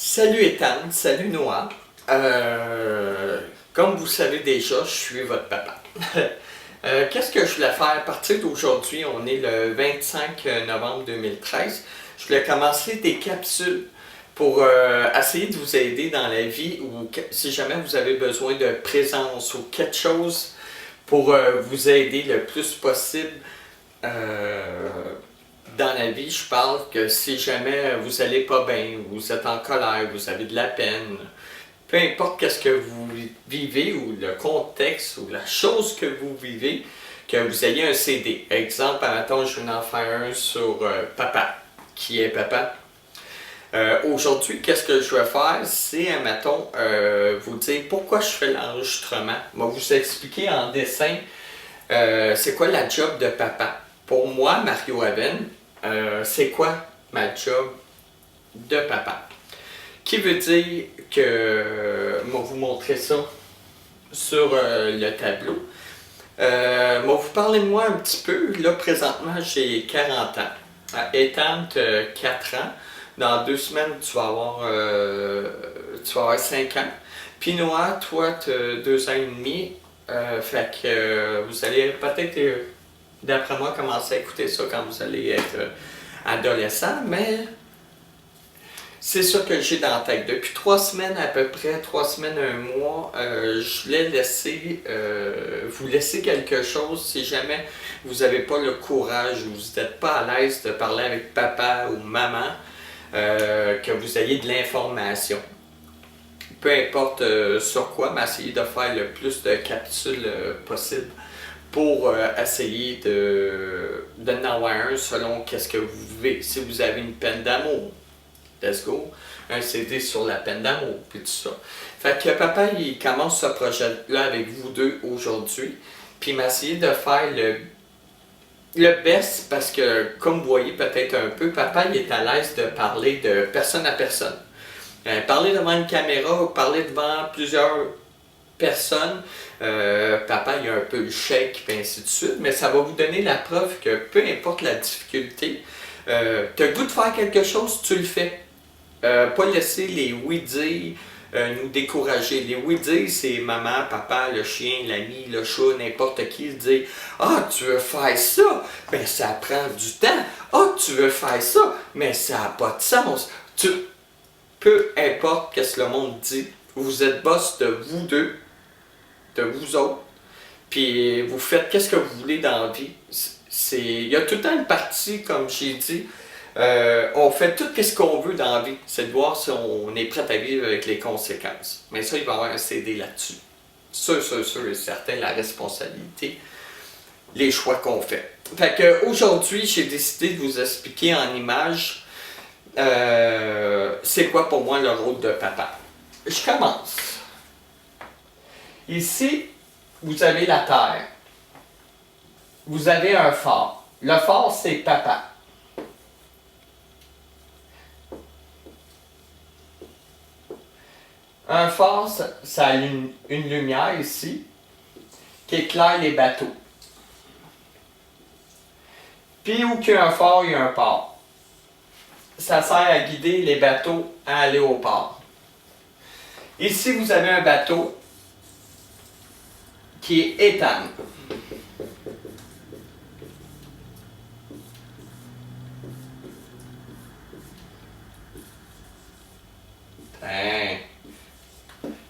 Salut Ethan, salut Noah. Comme vous savez déjà, je suis votre papa. Qu'est-ce que je voulais faire à partir d'aujourd'hui? On est le 25 novembre 2013. Je voulais commencer des capsules pour essayer de vous aider dans la vie ou si jamais vous avez besoin de présence ou quelque chose pour vous aider le plus possible dans la vie. Je parle que si jamais vous allez pas bien, vous êtes en colère, vous avez de la peine, peu importe qu'est-ce que vous vivez ou le contexte ou la chose que vous vivez, que vous ayez un CD. Exemple, admettons, je vais en faire un sur papa. Qui est papa? Aujourd'hui, qu'est-ce que je vais faire? C'est, admettons, vous dire pourquoi je fais l'enregistrement. Je vais vous expliquer en dessin c'est quoi la job de papa. Pour moi, Mario Aven, c'est quoi ma job de papa? Qui veut dire que, je vais vous montrer ça sur le tableau. Je vais vous parler de moi un petit peu. Là, présentement, j'ai 40 ans. Étant 4 ans. Dans 2 semaines, tu vas avoir 5 ans. Puis Noah, toi, tu as 2 ans et demi. Fait que vous allez peut-être, d'après moi, commencer à écouter ça quand vous allez être adolescent, mais c'est ça que j'ai dans la tête. Depuis 3 semaines à peu près, 3 semaines, un mois, je voulais vous laisser quelque chose si jamais vous n'avez pas le courage ou vous n'êtes pas à l'aise de parler avec papa ou maman, que vous ayez de l'information. Peu importe sur quoi, mais essayez de faire le plus de capsules possible pour essayer d'en avoir un selon qu'est-ce que vous vivez. Si vous avez une peine d'amour, let's go, un CD sur la peine d'amour, puis tout ça. Fait que papa, il commence ce projet-là avec vous deux aujourd'hui, puis il m'a essayé de faire le best, parce que, comme vous voyez peut-être un peu, papa, il est à l'aise de parler de personne à personne. Parler devant une caméra ou parler devant plusieurs personnes, papa il a un peu le shake et ainsi de suite, mais ça va vous donner la preuve que peu importe la difficulté, tu as le goût de faire quelque chose, tu le fais. Pas laisser les oui-dire nous décourager. Les oui-dire, c'est maman, papa, le chien, l'ami, le chat, n'importe qui dit ah, tu veux faire ça, mais ça prend du temps. Ah, tu veux faire ça, mais ça n'a pas de sens. Peu importe ce que le monde dit, vous êtes boss de vous deux, de vous autres, puis vous faites qu'est-ce que vous voulez dans la vie. Il y a tout le temps une partie, comme j'ai dit, on fait tout ce qu'on veut dans la vie. C'est de voir si on est prêt à vivre avec les conséquences. Mais ça, il va y avoir un CD là-dessus. Sûr et certain, la responsabilité, les choix qu'on fait. Fait que aujourd'hui, j'ai décidé de vous expliquer en images c'est quoi pour moi le rôle de papa. Je commence. Ici, vous avez la terre. Vous avez un phare. Le phare, c'est papa. Un phare, ça a une lumière ici qui éclaire les bateaux. Puis où il y a un phare, il y a un port. Ça sert à guider les bateaux à aller au port. Ici, vous avez un bateau qui est Ethan.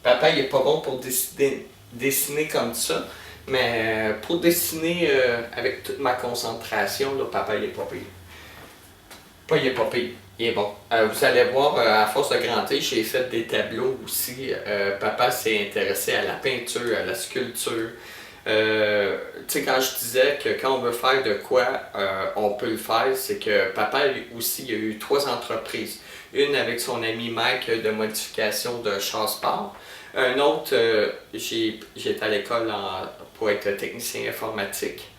Papa, il est pas bon pour dessiner comme ça, mais pour dessiner avec toute ma concentration, là, papa, il est pas pire. Il est pas pire. Il est bon. Vous allez voir, à force de grandir, j'ai fait des tableaux aussi. Papa s'est intéressé à la peinture, à la sculpture. Tu sais, quand je disais que quand on veut faire de quoi, on peut le faire, c'est que papa lui aussi, il a eu 3 entreprises. Une avec son ami Mike de modification de char-sport. Un autre, j'étais à l'école pour être technicien informatique.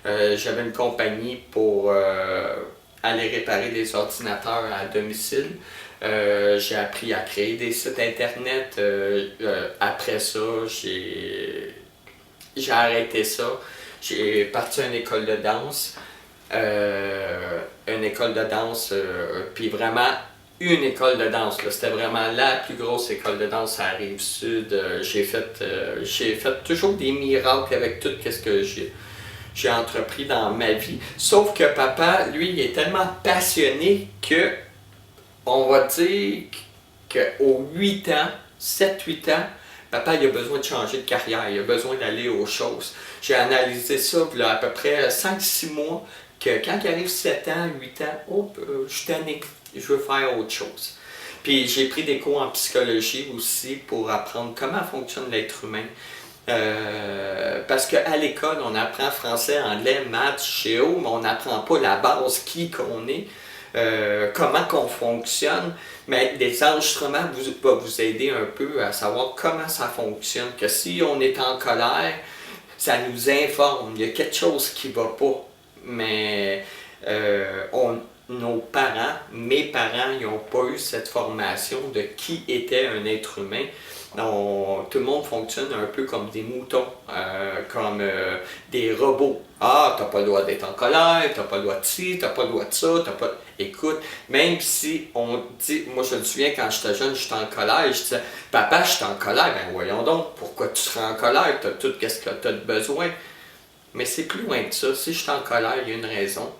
J'avais une compagnie pour aller réparer des ordinateurs à domicile. J'ai appris à créer des sites internet. Après ça, j'ai arrêté ça. J'ai parti à une école de danse. Puis vraiment une école de danse. C'était vraiment la plus grosse école de danse à la Rive-Sud. J'ai fait toujours des miracles avec tout ce que j'ai entrepris dans ma vie. Sauf que papa, lui, il est tellement passionné que, on va dire qu'aux 8 ans, 7-8 ans, papa, il a besoin de changer de carrière, il a besoin d'aller aux choses. J'ai analysé ça là, à peu près 5-6 mois, que quand il arrive 7 ans, 8 ans, je suis tanné, je veux faire autre chose. Puis j'ai pris des cours en psychologie aussi pour apprendre comment fonctionne l'être humain. Parce qu'à l'école, on apprend français, anglais, maths, géo, mais on n'apprend pas la base, qui qu'on est, comment qu'on fonctionne. Mais les enregistrements vont vous aider un peu à savoir comment ça fonctionne. Que si on est en colère, ça nous informe, il y a quelque chose qui ne va pas. Mais nos parents, mes parents, ils n'ont pas eu cette formation de qui était un être humain. Tout le monde fonctionne un peu comme des moutons, comme des robots. Ah, t'as pas le droit d'être en colère, t'as pas le droit de ci, t'as pas le droit de ça, t'as pas... Écoute, même si on dit... Moi, je me souviens, quand j'étais jeune, j'étais en colère, je disais, papa, j'étais en colère. Ben voyons donc, pourquoi tu serais en colère? T'as tout ce que t'as de besoin. Mais c'est plus loin que ça. Si je suis en colère, il y a une raison.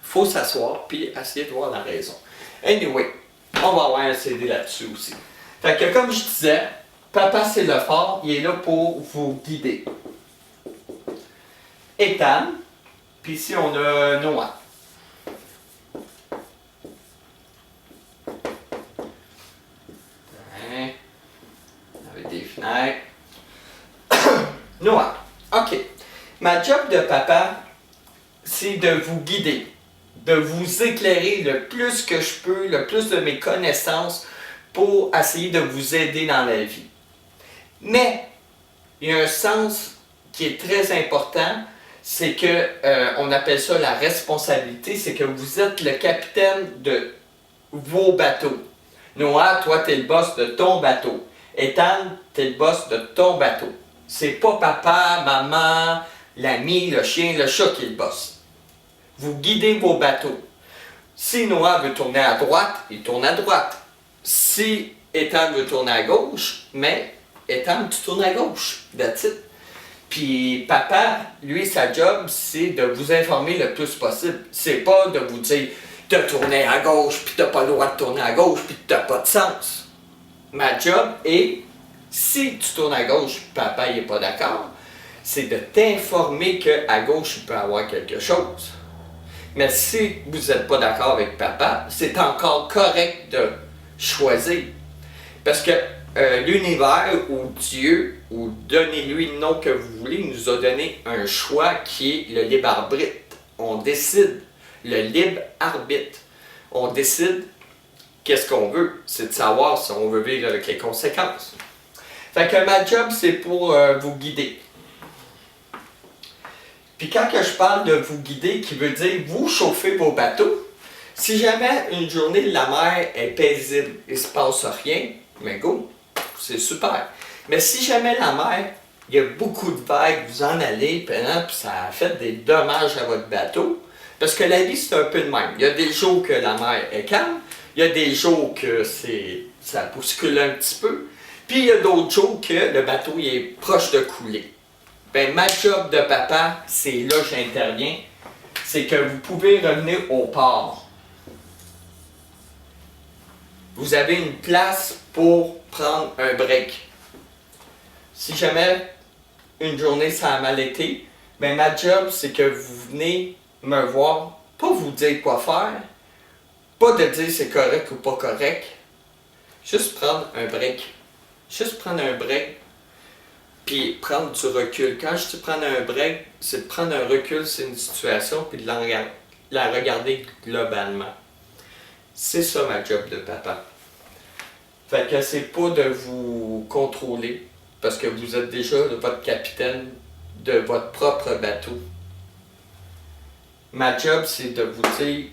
Faut s'asseoir puis essayer de voir la raison. Anyway, on va avoir un CD là-dessus aussi. Fait que comme je disais, papa c'est le fort, il est là pour vous guider. Ethan, puis ici on a Noah. Avec des fenêtres. Noah, ok. Ma job de papa, c'est de vous guider, de vous éclairer le plus que je peux, le plus de mes connaissances pour essayer de vous aider dans la vie. Mais, il y a un sens qui est très important, c'est que, on appelle ça la responsabilité, c'est que vous êtes le capitaine de vos bateaux. Noah, toi, tu es le boss de ton bateau. Ethan, tu es le boss de ton bateau. C'est pas papa, maman, l'ami, le chien, le chat qui est le boss. Vous guidez vos bateaux. Si Noah veut tourner à droite, il tourne à droite. Si Ethan veut tourner à gauche, mais Ethan, tu tournes à gauche. That's it. Puis papa, lui, sa job, c'est de vous informer le plus possible. C'est pas de vous dire de tourner à gauche, puis t'as pas le droit de tourner à gauche, puis t'as pas de sens. Ma job est, si tu tournes à gauche, papa n'est pas d'accord, c'est de t'informer qu'à gauche, il peut y avoir quelque chose. Mais si vous n'êtes pas d'accord avec papa, c'est encore correct de choisir. Parce que l'univers ou Dieu, ou donnez-lui le nom que vous voulez, nous a donné un choix qui est le libre arbitre. On décide, le libre arbitre. On décide qu'est-ce qu'on veut. C'est de savoir si on veut vivre avec les conséquences. Fait que ma job, c'est pour vous guider. Puis quand que je parle de vous guider, qui veut dire vous chauffer vos bateaux, si jamais une journée la mer est paisible, il ne se passe rien, mais go, c'est super. Mais si jamais la mer, il y a beaucoup de vagues, vous en allez, puis ça a fait des dommages à votre bateau, parce que la vie c'est un peu de même. Il y a des jours que la mer est calme, il y a des jours que ça bouscule un petit peu, puis il y a d'autres jours que le bateau il est proche de couler. Ben, ma job de papa, c'est là que j'interviens, c'est que vous pouvez revenir au port. Vous avez une place pour prendre un break. Si jamais une journée ça a mal été, ben ma job, c'est que vous venez me voir, pas vous dire quoi faire, pas de dire c'est correct ou pas correct, juste prendre un break. Juste prendre un break. Puis prendre du recul. Quand je dis prendre un break, c'est de prendre un recul sur une situation puis de la regarder globalement. C'est ça ma job de papa. Fait que c'est pas de vous contrôler, parce que vous êtes déjà votre capitaine de votre propre bateau. Ma job, c'est de vous dire,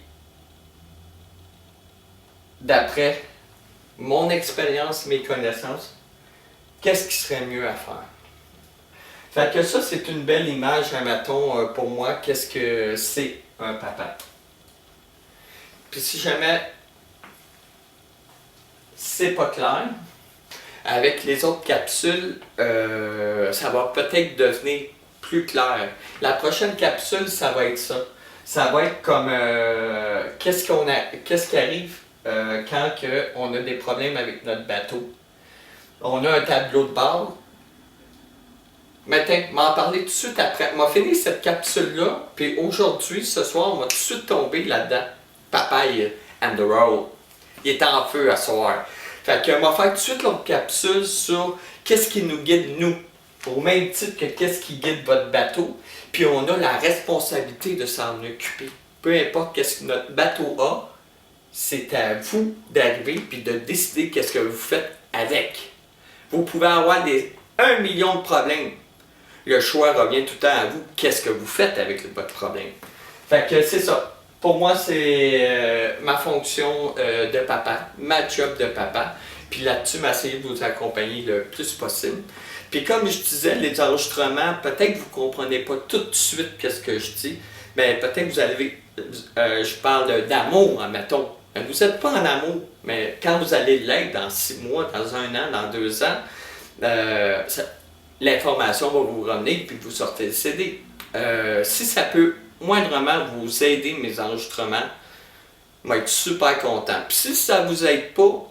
d'après mon expérience, mes connaissances, qu'est-ce qui serait mieux à faire. Fait que ça, c'est une belle image, admettons, pour moi, qu'est-ce que c'est un papa. Puis si jamais c'est pas clair. Avec les autres capsules, ça va peut-être devenir plus clair. La prochaine capsule, ça va être ça. Ça va être comme qu'est-ce qui arrive quand on a des problèmes avec notre bateau. On a un tableau de bord. Maintenant, m'en parler tout de suite après. M'a fini cette capsule-là, puis aujourd'hui, ce soir, on va tout de suite tomber là-dedans. Papa and the roll. Il est en feu à soir. Fait que m'a faire tout de suite l'autre capsule sur qu'est-ce qui nous guide nous. Au même titre que qu'est-ce qui guide votre bateau. Puis on a la responsabilité de s'en occuper. Peu importe qu'est-ce que notre bateau a, c'est à vous d'arriver puis de décider qu'est-ce que vous faites avec. Vous pouvez avoir 1 million de problèmes. Le choix revient tout le temps à vous. Qu'est-ce que vous faites avec votre problème? Fait que c'est ça. Pour moi, c'est ma fonction de papa, ma job de papa. Puis là-dessus, m'essayer de vous accompagner le plus possible. Puis comme je disais, les enregistrements, peut-être que vous ne comprenez pas tout de suite qu'est-ce que je dis, mais peut-être que vous allez, je parle d'amour, admettons. Vous n'êtes pas en amour, mais quand vous allez l'être dans 6 mois, dans 1 an, dans 2 ans, l'information va vous revenir puis vous sortez le CD. Si ça peut moindrement vous aider mes enregistrements, je vais être super content. Puis si ça ne vous aide pas,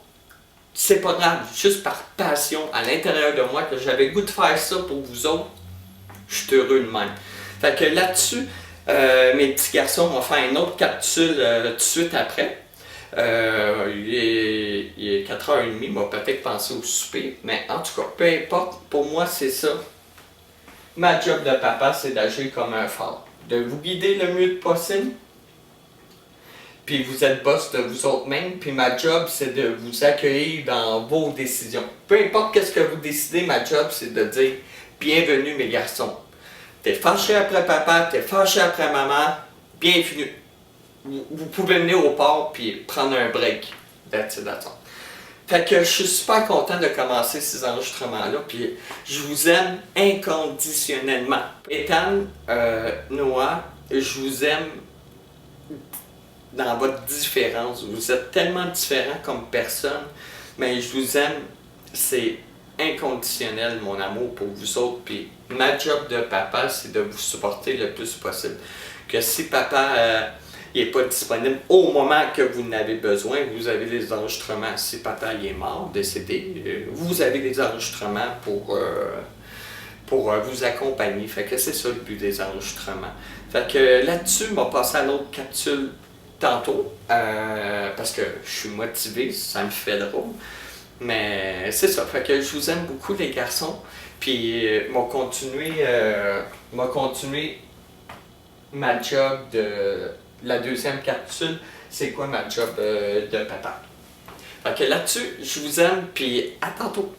c'est pas grave, juste par passion à l'intérieur de moi que j'avais le goût de faire ça pour vous autres, je suis heureux de même. Fait que là-dessus, mes petits garçons vont faire une autre capsule tout de suite après. Il est 4h30, on va peut-être penser au souper, mais en tout cas, peu importe, pour moi c'est ça. Ma job de papa, c'est d'agir comme un phare, de vous guider le mieux possible. Puis vous êtes boss de vous autres mêmes, puis ma job c'est de vous accueillir dans vos décisions. Peu importe qu'est-ce que vous décidez, ma job c'est de dire bienvenue mes garçons. T'es fâché après papa, t'es fâché après maman, bienvenue. Vous pouvez venir au port puis prendre un break. That's it. Fait que je suis super content de commencer ces enregistrements-là, puis je vous aime inconditionnellement. Ethan, Noah, je vous aime dans votre différence. Vous êtes tellement différents comme personne, mais je vous aime, c'est inconditionnel mon amour pour vous autres. Puis ma job de papa, c'est de vous supporter le plus possible. Que si papa il n'est pas disponible au moment que vous en avez besoin, vous avez des enregistrements. Si papa il est mort, décédé, vous avez des enregistrements pour vous accompagner. Fait que c'est ça le but des enregistrements. Fait que là-dessus, on va passer à l'autre capsule tantôt, parce que je suis motivé, ça me fait drôle. Mais c'est ça, fait que je vous aime beaucoup les garçons, puis m'a continué ma job de la deuxième capsule, c'est quoi ma job de papa. Fait que là-dessus, je vous aime, puis à tantôt.